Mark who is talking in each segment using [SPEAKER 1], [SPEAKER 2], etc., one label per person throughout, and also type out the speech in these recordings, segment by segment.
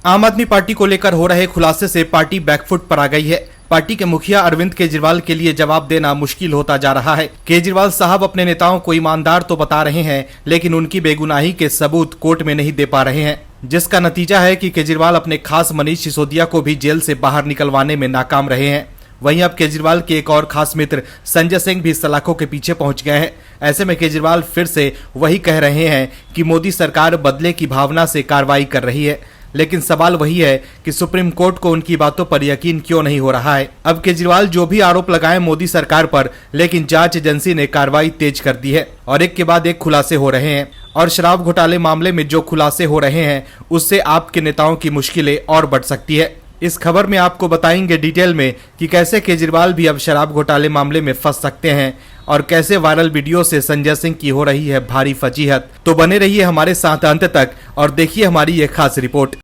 [SPEAKER 1] आम आदमी पार्टी को लेकर हो रहे खुलासे से पार्टी बैकफुट पर आ गई है। पार्टी के मुखिया अरविंद केजरीवाल के लिए जवाब देना मुश्किल होता जा रहा है। केजरीवाल साहब अपने नेताओं को ईमानदार तो बता रहे हैं, लेकिन उनकी बेगुनाही के सबूत कोर्ट में नहीं दे पा रहे हैं, जिसका नतीजा है कि केजरीवाल अपने खास मनीष सिसोदिया को भी जेल से बाहर निकलवाने में नाकाम रहे हैं। वहीं अब केजरीवाल के एक और खास मित्र संजय सिंह भी सलाखों के पीछे पहुंच गए हैं। ऐसे में केजरीवाल फिर से वही कह रहे हैं कि मोदी सरकार बदले की भावना से कार्रवाई कर रही है, लेकिन सवाल वही है कि सुप्रीम कोर्ट को उनकी बातों पर यकीन क्यों नहीं हो रहा है। अब केजरीवाल जो भी आरोप लगाए मोदी सरकार पर, लेकिन जांच एजेंसी ने कार्रवाई तेज कर दी है और एक के बाद एक खुलासे हो रहे हैं। और शराब घोटाले मामले में जो खुलासे हो रहे हैं, उससे आपके नेताओं की मुश्किलें और बढ़ सकती है। इस खबर में आपको बताएंगे डिटेल में कि कैसे केजरीवाल भी अब शराब घोटाले मामले में फंस सकते हैं और कैसे वायरल वीडियो से संजय सिंह की हो रही है भारी फजीहत। तो बने रहिए हमारे साथ अंत तक और देखिए हमारी ये खास रिपोर्ट।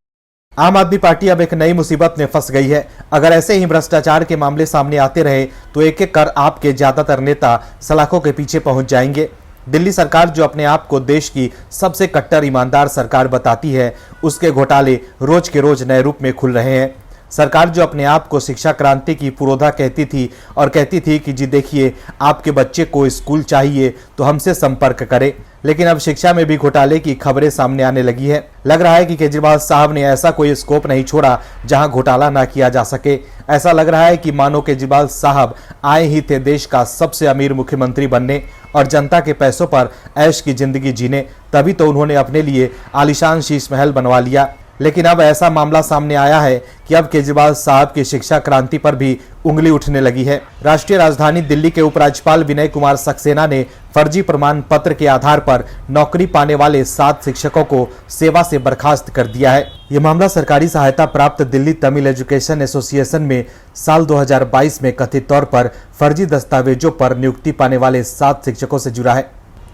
[SPEAKER 1] आम आदमी पार्टी अब एक नई मुसीबत में फंस गई है। अगर ऐसे ही भ्रष्टाचार के मामले सामने आते रहे तो एक एक कर आपके ज्यादातर नेता सलाखों के पीछे पहुंच जाएंगे। दिल्ली सरकार जो अपने आप को देश की सबसे कट्टर ईमानदार सरकार बताती है, उसके घोटाले रोज के रोज नए रूप में खुल रहे हैं। सरकार जो अपने आप को शिक्षा क्रांति की पुरोधा कहती थी और कहती थी कि जी देखिए, आपके बच्चे को स्कूल चाहिए तो हमसे संपर्क करें, लेकिन अब शिक्षा में भी घोटाले की खबरें सामने आने लगी है। लग रहा है कि केजरीवाल साहब ने ऐसा कोई स्कोप नहीं छोड़ा जहां घोटाला ना किया जा सके। ऐसा लग रहा है कि मानो केजरीवाल साहब आए ही थे देश का सबसे अमीर मुख्यमंत्री बनने और जनता के पैसों पर ऐश की जिंदगी जीने, तभी तो उन्होंने अपने लिए आलीशान शीश महल बनवा लिया। लेकिन अब ऐसा मामला सामने आया है कि अब केजरीवाल साहब की शिक्षा क्रांति पर भी उंगली उठने लगी है। राष्ट्रीय राजधानी दिल्ली के उपराज्यपाल विनय कुमार सक्सेना ने फर्जी प्रमाण पत्र के आधार पर नौकरी पाने वाले 7 शिक्षकों को सेवा से बर्खास्त कर दिया है। यह मामला सरकारी सहायता प्राप्त दिल्ली तमिल एजुकेशन एसोसिएशन में साल 2022 में कथित तौर पर फर्जी दस्तावेजों पर नियुक्ति पाने वाले 7 शिक्षकों से जुड़ा है।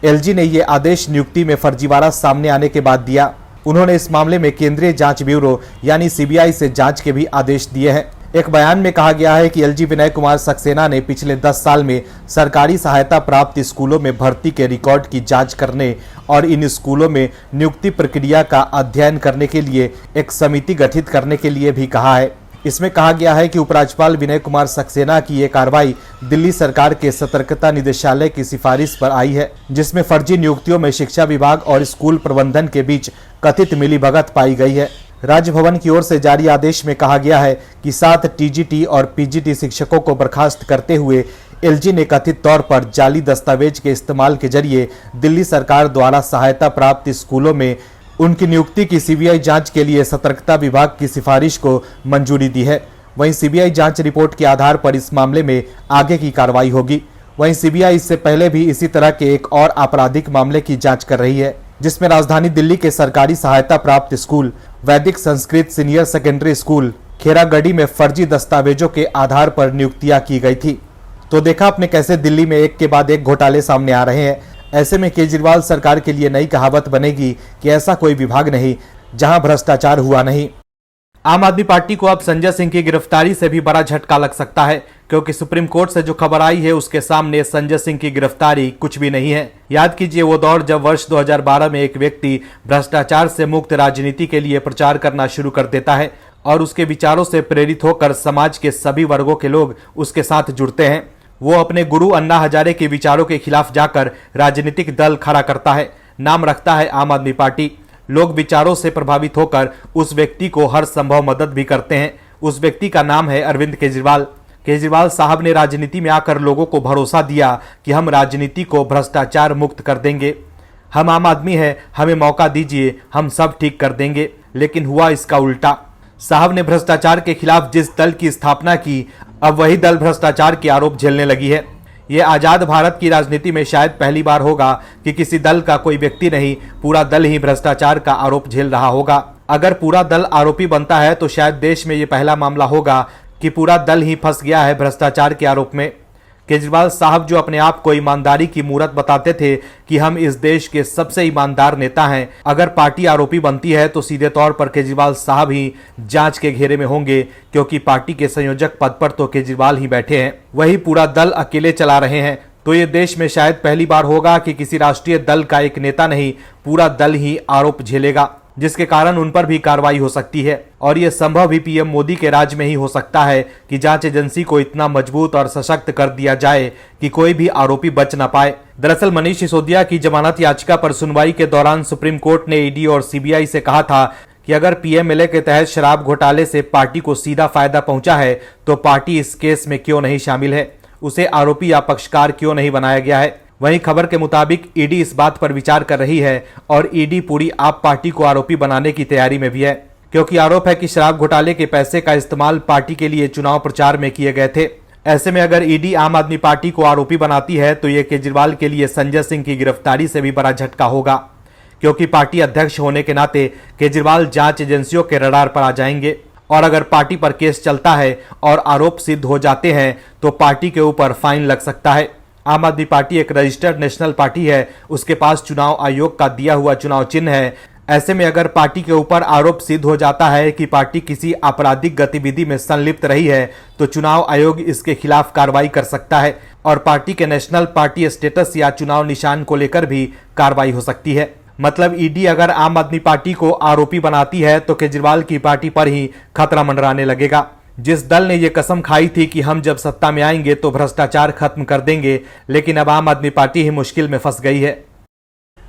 [SPEAKER 1] एलजी ने ये आदेश नियुक्ति में फर्जीवाड़ा सामने आने के बाद दिया। उन्होंने इस मामले में केंद्रीय जांच ब्यूरो यानी सीबीआई से जांच के भी आदेश दिए हैं। एक बयान में कहा गया है कि एलजी विनय कुमार सक्सेना ने पिछले 10 साल में सरकारी सहायता प्राप्त स्कूलों में भर्ती के रिकॉर्ड की जांच करने और इन स्कूलों में नियुक्ति प्रक्रिया का अध्ययन करने के लिए एक समिति गठित करने के लिए भी कहा है। इसमें कहा गया है कि उपराज्यपाल विनय कुमार सक्सेना की ये कार्रवाई दिल्ली सरकार के सतर्कता निदेशालय की सिफारिश पर आई है, जिसमें फर्जी नियुक्तियों में शिक्षा विभाग और स्कूल प्रबंधन के बीच कथित मिलीभगत पाई गई है। राज्य भवन की ओर से जारी आदेश में कहा गया है कि 7 टीजीटी और पीजीटी शिक्षकों को बर्खास्त करते हुए एलजी ने कथित तौर पर जाली दस्तावेज के इस्तेमाल के जरिए दिल्ली सरकार द्वारा सहायता प्राप्त स्कूलों में उनकी नियुक्ति की सीबीआई जांच के लिए सतर्कता विभाग की सिफारिश को मंजूरी दी है। वहीं सीबीआई जांच रिपोर्ट के आधार पर इस मामले में आगे की कार्रवाई होगी। वहीं सीबीआई इससे पहले भी इसी तरह के एक और आपराधिक मामले की जांच कर रही है, जिसमें राजधानी दिल्ली के सरकारी सहायता प्राप्त स्कूल वैदिक Sanskrit senior secondary school Kheragarhi में फर्जी दस्तावेजों के आधार पर नियुक्तियां की गई थी। तो देखा आपने कैसे दिल्ली में एक के बाद एक घोटाले सामने आ रहे हैं। ऐसे में केजरीवाल सरकार के लिए नई कहावत बनेगी कि ऐसा कोई विभाग नहीं जहां भ्रष्टाचार हुआ नहीं। आम आदमी पार्टी को अब संजय सिंह की गिरफ्तारी से भी बड़ा झटका लग सकता है, क्योंकि सुप्रीम कोर्ट से जो खबर आई है उसके सामने संजय सिंह की गिरफ्तारी कुछ भी नहीं है। याद कीजिए वो दौर जब वर्ष 2012 में एक व्यक्ति भ्रष्टाचार से मुक्त राजनीति के लिए प्रचार करना शुरू कर देता है और उसके विचारों से प्रेरित होकर समाज के सभी वर्गों के लोग उसके साथ जुड़ते हैं। वो अपने गुरु अन्ना हजारे के विचारों के खिलाफ जाकर राजनीतिक दल खड़ा करता है, नाम रखता है आम आदमी पार्टी। लोग विचारों से प्रभावित होकर उस व्यक्ति को हर संभव मदद भी करते हैं। उस व्यक्ति का नाम है अरविंद केजरीवाल। केजरीवाल साहब ने राजनीति में आकर लोगों को भरोसा दिया कि हम राजनीति को भ्रष्टाचार मुक्त कर देंगे, हम आम आदमी हैं, हमें मौका दीजिए, हम सब ठीक कर देंगे। लेकिन हुआ इसका उल्टा। साहब ने भ्रष्टाचार के खिलाफ जिस दल की स्थापना की, अब वही दल भ्रष्टाचार के आरोप झेलने लगी है। ये आजाद भारत की राजनीति में शायद पहली बार होगा कि किसी दल का कोई व्यक्ति नहीं, पूरा दल ही भ्रष्टाचार का आरोप झेल रहा होगा। अगर पूरा दल आरोपी बनता है तो शायद देश में ये पहला मामला होगा कि पूरा दल ही फंस गया है भ्रष्टाचार के आरोप में। केजरीवाल साहब जो अपने आप को ईमानदारी की मूरत बताते थे कि हम इस देश के सबसे ईमानदार नेता हैं, अगर पार्टी आरोपी बनती है तो सीधे तौर पर केजरीवाल साहब ही जांच के घेरे में होंगे, क्योंकि पार्टी के संयोजक पद पर तो केजरीवाल ही बैठे हैं, वही पूरा दल अकेले चला रहे हैं। तो ये देश में शायद पहली बार होगा कि किसी राष्ट्रीय दल का एक नेता नहीं, पूरा दल ही आरोप झेलेगा। जिसके कारण उन पर भी कार्रवाई हो सकती है। और यह संभव भी पीएम मोदी के राज में ही हो सकता है कि जांच एजेंसी को इतना मजबूत और सशक्त कर दिया जाए कि कोई भी आरोपी बच न पाए। दरअसल मनीष सिसोदिया की जमानत याचिका पर सुनवाई के दौरान सुप्रीम कोर्ट ने ईडी और सीबीआई से कहा था कि अगर पीएमएलए के तहत शराब घोटाले से पार्टी को सीधा फायदा पहुंचा है तो पार्टी इस केस में क्यों नहीं शामिल है, उसे आरोपी या पक्षकार क्यों नहीं बनाया गया है। वहीं खबर के मुताबिक ईडी इस बात पर विचार कर रही है और ईडी पूरी आप पार्टी को आरोपी बनाने की तैयारी में भी है, क्योंकि आरोप है कि शराब घोटाले के पैसे का इस्तेमाल पार्टी के लिए चुनाव प्रचार में किए गए थे। ऐसे में अगर ईडी आम आदमी पार्टी को आरोपी बनाती है तो ये केजरीवाल के लिए संजय सिंह की गिरफ्तारी से भी बड़ा झटका होगा, क्योंकि पार्टी अध्यक्ष होने के नाते केजरीवाल जांच एजेंसियों के रडार पर आ जाएंगे। और अगर पार्टी पर केस चलता है और आरोप सिद्ध हो जाते हैं तो पार्टी के ऊपर फाइन लग सकता है। आम आदमी पार्टी एक रजिस्टर्ड नेशनल पार्टी है, उसके पास चुनाव आयोग का दिया हुआ चुनाव चिन्ह है। ऐसे में अगर पार्टी के ऊपर आरोप सिद्ध हो जाता है कि पार्टी किसी आपराधिक गतिविधि में संलिप्त रही है तो चुनाव आयोग इसके खिलाफ कार्रवाई कर सकता है और पार्टी के नेशनल पार्टी स्टेटस या चुनाव निशान को लेकर भी कार्रवाई हो सकती है। मतलब ईडी अगर आम आदमी पार्टी को आरोपी बनाती है तो केजरीवाल की पार्टी पर ही खतरा मंडराने लगेगा। जिस दल ने ये कसम खाई थी कि हम जब सत्ता में आएंगे तो भ्रष्टाचार खत्म कर देंगे, लेकिन अब आम आदमी पार्टी ही मुश्किल में फंस गई है।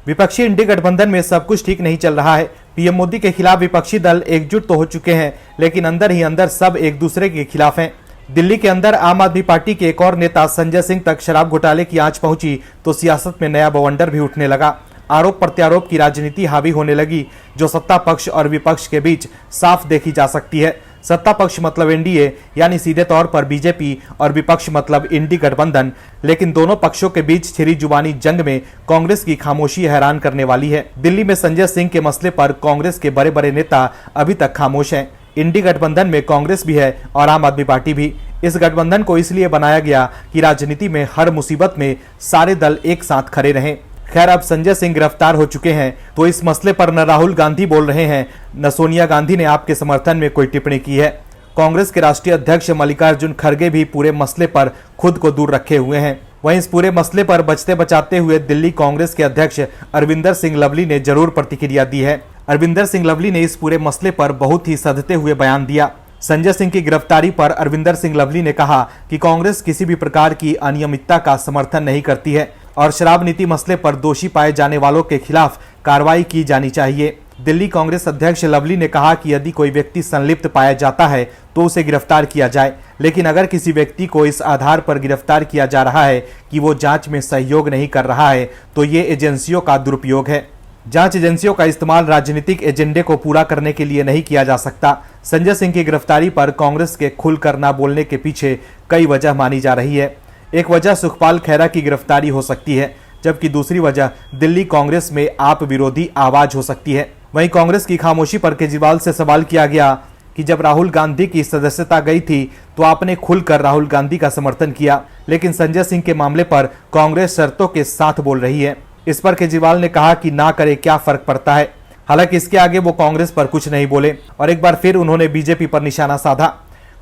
[SPEAKER 1] विपक्षी इंडी गठबंधन में सब कुछ ठीक नहीं चल रहा है। पीएम मोदी के खिलाफ विपक्षी दल एकजुट तो हो चुके हैं, लेकिन अंदर ही अंदर सब एक दूसरे के खिलाफ हैं। दिल्ली के अंदर आम आदमी पार्टी के एक और नेता संजय सिंह तक शराब घोटाले की आंच पहुंची तो सियासत में नया बवंडर भी उठने लगा। आरोप प्रत्यारोप की राजनीति हावी होने लगी, जो सत्ता पक्ष और विपक्ष के बीच साफ देखी जा सकती है। सत्ता पक्ष मतलब एनडीए यानी सीधे तौर पर बीजेपी और विपक्ष मतलब इंडी गठबंधन। लेकिन दोनों पक्षों के बीच छिड़ी जुबानी जंग में कांग्रेस की खामोशी हैरान करने वाली है। दिल्ली में संजय सिंह के मसले पर कांग्रेस के बड़े बड़े नेता अभी तक खामोश हैं। इंडी गठबंधन में कांग्रेस भी है और आम आदमी पार्टी भी। इस गठबंधन को इसलिए बनाया गया कि राजनीति में हर मुसीबत में सारे दल एक साथ खड़े रहें। खैर, अब संजय सिंह गिरफ्तार हो चुके हैं तो इस मसले पर न राहुल गांधी बोल रहे हैं, न सोनिया गांधी ने आपके समर्थन में कोई टिप्पणी की है। कांग्रेस के राष्ट्रीय अध्यक्ष मल्लिकार्जुन खड़गे भी पूरे मसले पर खुद को दूर रखे हुए हैं। वहीं इस पूरे मसले पर बचते बचाते हुए दिल्ली कांग्रेस के अध्यक्ष अरविंदर सिंह लवली ने जरूर प्रतिक्रिया दी है। अरविंदर सिंह लवली ने इस पूरे मसले पर बहुत ही सधते हुए बयान दिया। संजय सिंह की गिरफ्तारी पर अरविंदर सिंह लवली ने कहा कि कांग्रेस किसी भी प्रकार की अनियमितता का समर्थन नहीं करती है और शराब नीति मसले पर दोषी पाए जाने वालों के खिलाफ कार्रवाई की जानी चाहिए। दिल्ली कांग्रेस अध्यक्ष लवली ने कहा कि यदि कोई व्यक्ति संलिप्त पाया जाता है तो उसे गिरफ्तार किया जाए, लेकिन अगर किसी व्यक्ति को इस आधार पर गिरफ्तार किया जा रहा है कि वो जांच में सहयोग नहीं कर रहा है तो ये एजेंसियों का दुरुपयोग है। जांच एजेंसियों का इस्तेमाल राजनीतिक एजेंडे को पूरा करने के लिए नहीं किया जा सकता। संजय सिंह की गिरफ्तारी पर कांग्रेस के खुलकर न बोलने के पीछे कई वजह मानी जा रही है। एक वजह सुखपाल खैरा की गिरफ्तारी हो सकती है, जबकि दूसरी वजह दिल्ली कांग्रेस में आप विरोधी आवाज हो सकती है। वहीं कांग्रेस की खामोशी पर केजरीवाल से सवाल किया गया कि जब राहुल गांधी की सदस्यता गई थी तो आपने खुलकर राहुल गांधी का समर्थन किया, लेकिन संजय सिंह के मामले पर कांग्रेस शर्तों के साथ बोल रही है। इस पर केजरीवाल ने कहा कि ना करे क्या फर्क पड़ता है। हालांकि इसके आगे वो कांग्रेस पर कुछ नहीं बोले और एक बार फिर उन्होंने बीजेपी पर निशाना साधा।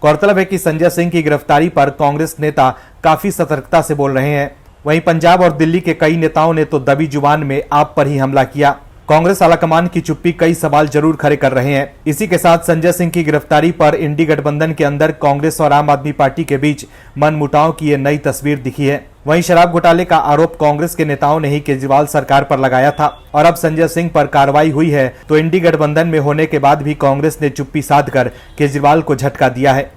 [SPEAKER 1] गौरतलब है कि संजय सिंह की गिरफ्तारी पर कांग्रेस नेता काफी सतर्कता से बोल रहे हैं। वहीं पंजाब और दिल्ली के कई नेताओं ने तो दबी जुबान में आप पर ही हमला किया। कांग्रेस आलाकमान की चुप्पी कई सवाल जरूर खड़े कर रहे हैं। इसी के साथ संजय सिंह की गिरफ्तारी पर इंडी गठबंधन के अंदर कांग्रेस और आम आदमी पार्टी के बीच मनमुटाव की ये नई तस्वीर दिखी है। वहीं शराब घोटाले का आरोप कांग्रेस के नेताओं ने ही केजरीवाल सरकार पर लगाया था और अब संजय सिंह पर कार्रवाई हुई है तो इंडी गठबंधन में होने के बाद भी कांग्रेस ने चुप्पी साधकर केजरीवाल को झटका दिया है।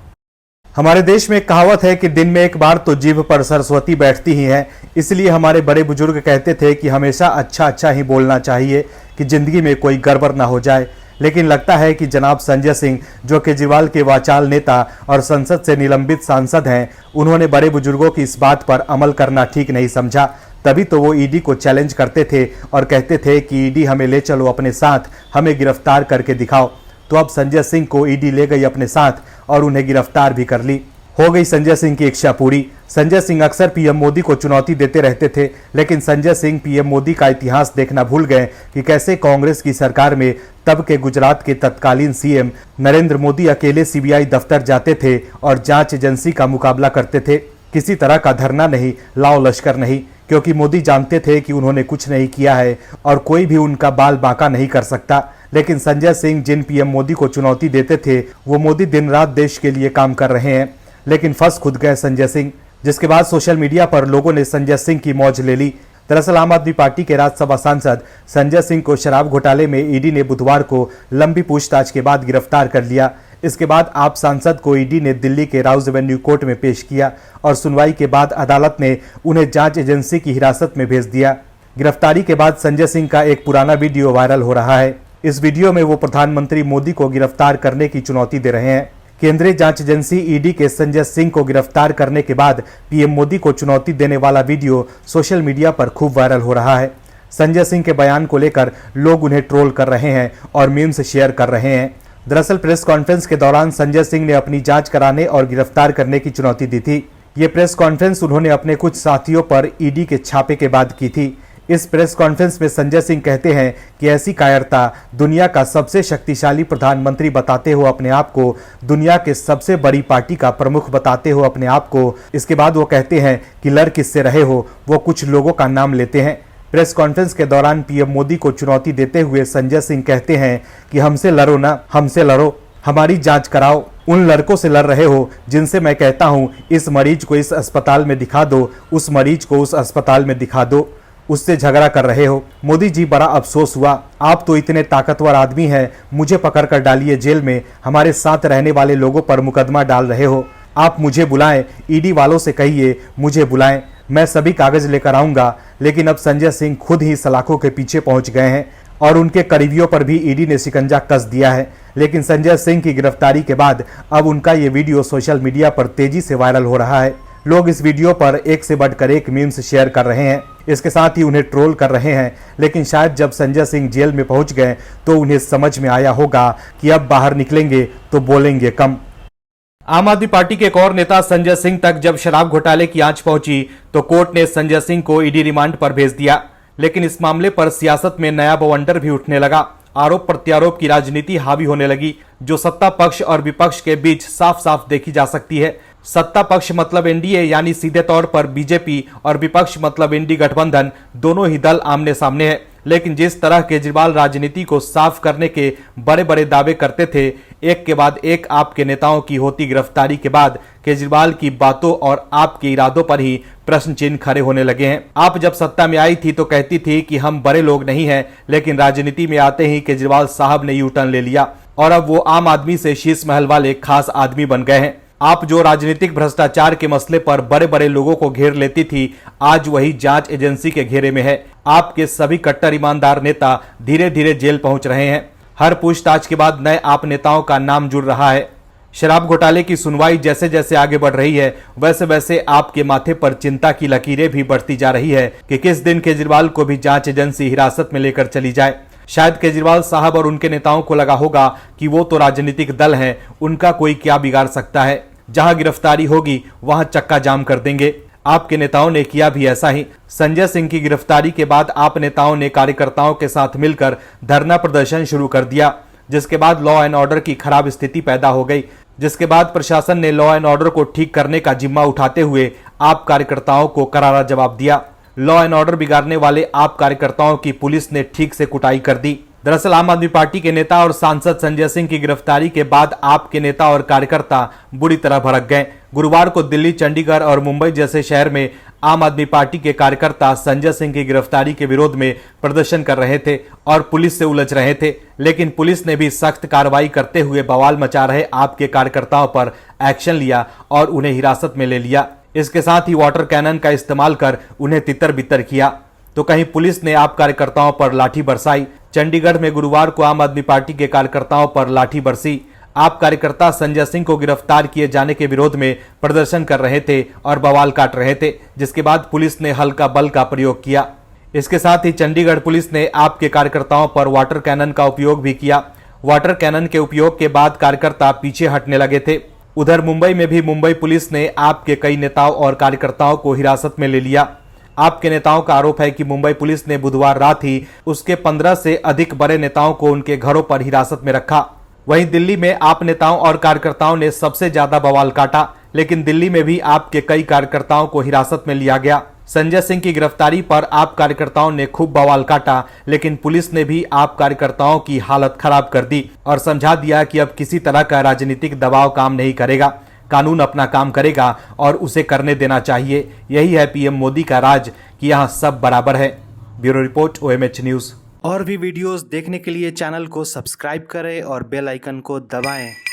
[SPEAKER 1] हमारे देश में एक कहावत है कि दिन में एक बार तो जीभ पर सरस्वती बैठती ही है, इसलिए हमारे बड़े बुजुर्ग कहते थे कि हमेशा अच्छा अच्छा ही बोलना चाहिए कि जिंदगी में कोई गड़बड़ ना हो जाए। लेकिन लगता है कि जनाब संजय सिंह, जो केजरीवाल के वाचाल नेता और संसद से निलंबित सांसद हैं, उन्होंने बड़े बुजुर्गों की इस बात पर अमल करना ठीक नहीं समझा। तभी तो वो ईडी को चैलेंज करते थे और कहते थे कि ईडी हमें ले चलो अपने साथ, हमें गिरफ्तार करके दिखाओ। तो अब संजय सिंह को ईडी ले गई अपने साथ और उन्हें गिरफ्तार भी कर ली। हो गई संजय सिंह की इच्छा पूरी। संजय सिंह अक्सर पीएम मोदी को चुनौती देते रहते थे, लेकिन संजय सिंह पीएम मोदी का इतिहास देखना भूल गए कि कैसे कांग्रेस की सरकार में तब के गुजरात के तत्कालीन सीएम नरेंद्र मोदी अकेले सीबीआई दफ्तर जाते थे और जांच एजेंसी का मुकाबला करते थे। किसी तरह का धरना नहीं, लाओ लश्कर नहीं, क्योंकि मोदी जानते थे कि उन्होंने कुछ नहीं किया है और कोई भी उनका बाल बांका नहीं कर सकता। लेकिन संजय सिंह जिन पीएम मोदी को चुनौती देते थे वो मोदी दिन रात देश के लिए काम कर रहे हैं, लेकिन फंस खुद गए संजय सिंह, जिसके बाद सोशल मीडिया पर लोगों ने संजय सिंह की मौज ले ली। दरअसल आम आदमी पार्टी के राज्यसभा सांसद संजय सिंह को शराब घोटाले में ईडी ने बुधवार को लंबी पूछताछ के बाद गिरफ्तार कर लिया। इसके बाद आप सांसद को ईडी ने दिल्ली के राउज एवेन्यू कोर्ट में पेश किया और सुनवाई के बाद अदालत ने उन्हें जांच एजेंसी की हिरासत में भेज दिया। गिरफ्तारी के बाद संजय सिंह का एक पुराना वीडियो वायरल हो रहा है। इस वीडियो में वो प्रधानमंत्री मोदी को गिरफ्तार करने की चुनौती दे रहे हैं। केंद्रीय जांच एजेंसी ईडी के संजय सिंह को गिरफ्तार करने के बाद पीएम मोदी को चुनौती देने वाला वीडियो सोशल मीडिया पर खूब वायरल हो रहा है। संजय सिंह के बयान को लेकर लोग उन्हें ट्रोल कर रहे हैं और मीम्स शेयर कर रहे हैं। दरअसल प्रेस कॉन्फ्रेंस के दौरान संजय सिंह ने अपनी जांच कराने और गिरफ्तार करने की चुनौती दी थी। ये प्रेस कॉन्फ्रेंस उन्होंने अपने कुछ साथियों पर ईडी के छापे के बाद की थी। इस प्रेस कॉन्फ्रेंस में संजय सिंह कहते हैं कि ऐसी कायरता, दुनिया का सबसे शक्तिशाली प्रधानमंत्री बताते हो अपने आप को, दुनिया के सबसे बड़ी पार्टी का प्रमुख बताते हो अपने आप को। इसके बाद वो कहते हैं कि लड़ किससे रहे हो, वो कुछ लोगों का नाम लेते हैं। प्रेस कॉन्फ्रेंस के दौरान पीएम मोदी को चुनौती देते हुए संजय सिंह कहते हैं कि हमसे लड़ो ना, हमसे लड़ो, हमारी जांच कराओ। उन लड़कों से लड़ रहे हो जिनसे मैं कहता हूं इस मरीज को इस अस्पताल में दिखा दो, उस मरीज को उस अस्पताल में दिखा दो, उससे झगड़ा कर रहे हो। मोदी जी बड़ा अफसोस हुआ, आप तो इतने ताकतवर आदमी हैं, मुझे पकड़ कर डालिए जेल में, हमारे साथ रहने वाले लोगों पर मुकदमा डाल रहे हो। आप मुझे बुलाएं, ईडी वालों से कहिए मुझे बुलाएं, मैं सभी कागज लेकर आऊंगा। लेकिन अब संजय सिंह खुद ही सलाखों के पीछे पहुंच गए हैं और उनके करीबियों पर भी ईडी ने शिकंजा कस दिया है। लेकिन संजय सिंह की गिरफ्तारी के बाद अब उनका ये वीडियो सोशल मीडिया पर तेजी से वायरल हो रहा है। लोग इस वीडियो पर एक से बढ़कर एक मीम्स शेयर कर रहे हैं, इसके साथ ही उन्हें ट्रोल कर रहे हैं। लेकिन शायद जब संजय सिंह जेल में पहुंच गए तो उन्हें समझ में आया होगा कि अब बाहर निकलेंगे तो बोलेंगे कम। आम आदमी पार्टी के एक और नेता संजय सिंह तक जब शराब घोटाले की आंच पहुंची तो कोर्ट ने संजय सिंह को ईडी रिमांड पर भेज दिया। लेकिन इस मामले पर सियासत में नया बवंडर भी उठने लगा। आरोप प्रत्यारोप की राजनीति हावी होने लगी, जो सत्ता पक्ष और विपक्ष के बीच साफ साफ देखी जा सकती है। सत्ता पक्ष मतलब एनडीए यानी सीधे तौर पर बीजेपी और विपक्ष मतलब इंडी गठबंधन, दोनों ही दल आमने सामने है। लेकिन जिस तरह केजरीवाल राजनीति को साफ करने के बड़े बड़े दावे करते थे, एक के बाद एक आपके नेताओं की होती गिरफ्तारी के बाद केजरीवाल की बातों और आपके इरादों पर ही प्रश्न चिन्ह खड़े होने लगे हैं। आप जब सत्ता में आई थी तो कहती थी कि हम बड़े लोग नहीं हैं, लेकिन राजनीति में आते ही केजरीवाल साहब ने यू टर्न ले लिया और अब वो आम आदमी से शीश महल वाले खास आदमी बन गए हैं। आप जो राजनीतिक भ्रष्टाचार के मसले पर बड़े बड़े लोगों को घेर लेती थी, आज वही जांच एजेंसी के घेरे में है। आपके सभी कट्टर ईमानदार नेता धीरे धीरे जेल पहुंच रहे हैं। हर पूछताछ के बाद नए आप नेताओं का नाम जुड़ रहा है। शराब घोटाले की सुनवाई जैसे जैसे आगे बढ़ रही है, वैसे वैसे आपके माथे पर चिंता की लकीरें भी बढ़ती जा रही है कि किस दिन केजरीवाल को भी जांच एजेंसी हिरासत में लेकर चली जाए। शायद केजरीवाल साहब और उनके नेताओं को लगा होगा कि वो तो राजनीतिक दल हैं, उनका कोई क्या बिगाड़ सकता है, जहां गिरफ्तारी होगी वहां चक्का जाम कर देंगे। आपके नेताओं ने किया भी ऐसा ही। संजय सिंह की गिरफ्तारी के बाद आप नेताओं ने कार्यकर्ताओं के साथ मिलकर धरना प्रदर्शन शुरू कर दिया, जिसके बाद लॉ एंड ऑर्डर की खराब स्थिति पैदा हो गई, जिसके बाद प्रशासन ने लॉ एंड ऑर्डर को ठीक करने का जिम्मा उठाते हुए आप कार्यकर्ताओं को करारा जवाब दिया। लॉ एंड ऑर्डर बिगाड़ने वाले आप कार्यकर्ताओं की पुलिस ने ठीक से कुटाई कर दी। दरअसल आम आदमी पार्टी के नेता और सांसद संजय सिंह की गिरफ्तारी के बाद आपके नेता और कार्यकर्ता बुरी तरह भड़क गए। गुरुवार को दिल्ली, चंडीगढ़ और मुंबई जैसे शहर में आम आदमी पार्टी के कार्यकर्ता संजय सिंह की गिरफ्तारी के विरोध में प्रदर्शन कर रहे थे और पुलिस से उलझ रहे थे। लेकिन पुलिस ने भी सख्त कार्रवाई करते हुए बवाल मचा रहे आपके कार्यकर्ताओं पर एक्शन लिया और उन्हें हिरासत में ले लिया। इसके साथ ही वाटर कैनन का इस्तेमाल कर उन्हें तितर बितर किया। तो कहीं पुलिस ने आप कार्यकर्ताओं पर लाठी बरसाई। चंडीगढ़ में गुरुवार को आम आदमी पार्टी के कार्यकर्ताओं पर लाठी बरसी। आप कार्यकर्ता संजय सिंह को गिरफ्तार किए जाने के विरोध में प्रदर्शन कर रहे थे और बवाल काट रहे थे, जिसके बाद पुलिस ने हल्का बल का प्रयोग किया। इसके साथ ही चंडीगढ़ पुलिस ने आपके कार्यकर्ताओं पर वाटर कैनन का उपयोग भी किया। वाटर कैनन के उपयोग के बाद कार्यकर्ता पीछे हटने लगे थे। उधर मुंबई में भी मुंबई पुलिस ने आपके कई नेताओं और कार्यकर्ताओं को हिरासत में ले लिया। आपके नेताओं का आरोप है कि मुंबई पुलिस ने बुधवार रात ही उसके 15 से अधिक बड़े नेताओं को उनके घरों पर हिरासत में रखा। वहीं दिल्ली में आप नेताओं और कार्यकर्ताओं ने सबसे ज्यादा बवाल काटा, लेकिन दिल्ली में भी आपके कई कार्यकर्ताओं को हिरासत में लिया गया। संजय सिंह की गिरफ्तारी पर आप कार्यकर्ताओं ने खूब बवाल काटा, लेकिन पुलिस ने भी आप कार्यकर्ताओं की हालत खराब कर दी और समझा दिया कि अब किसी तरह का राजनीतिक दबाव काम नहीं करेगा, कानून अपना काम करेगा और उसे करने देना चाहिए। यही है पीएम मोदी का राज कि यहाँ सब बराबर है। Bureau report, OMH news.
[SPEAKER 2] और भी वीडियोस देखने के लिए चैनल को सब्सक्राइब करें और बेल आइकन को दबाएं।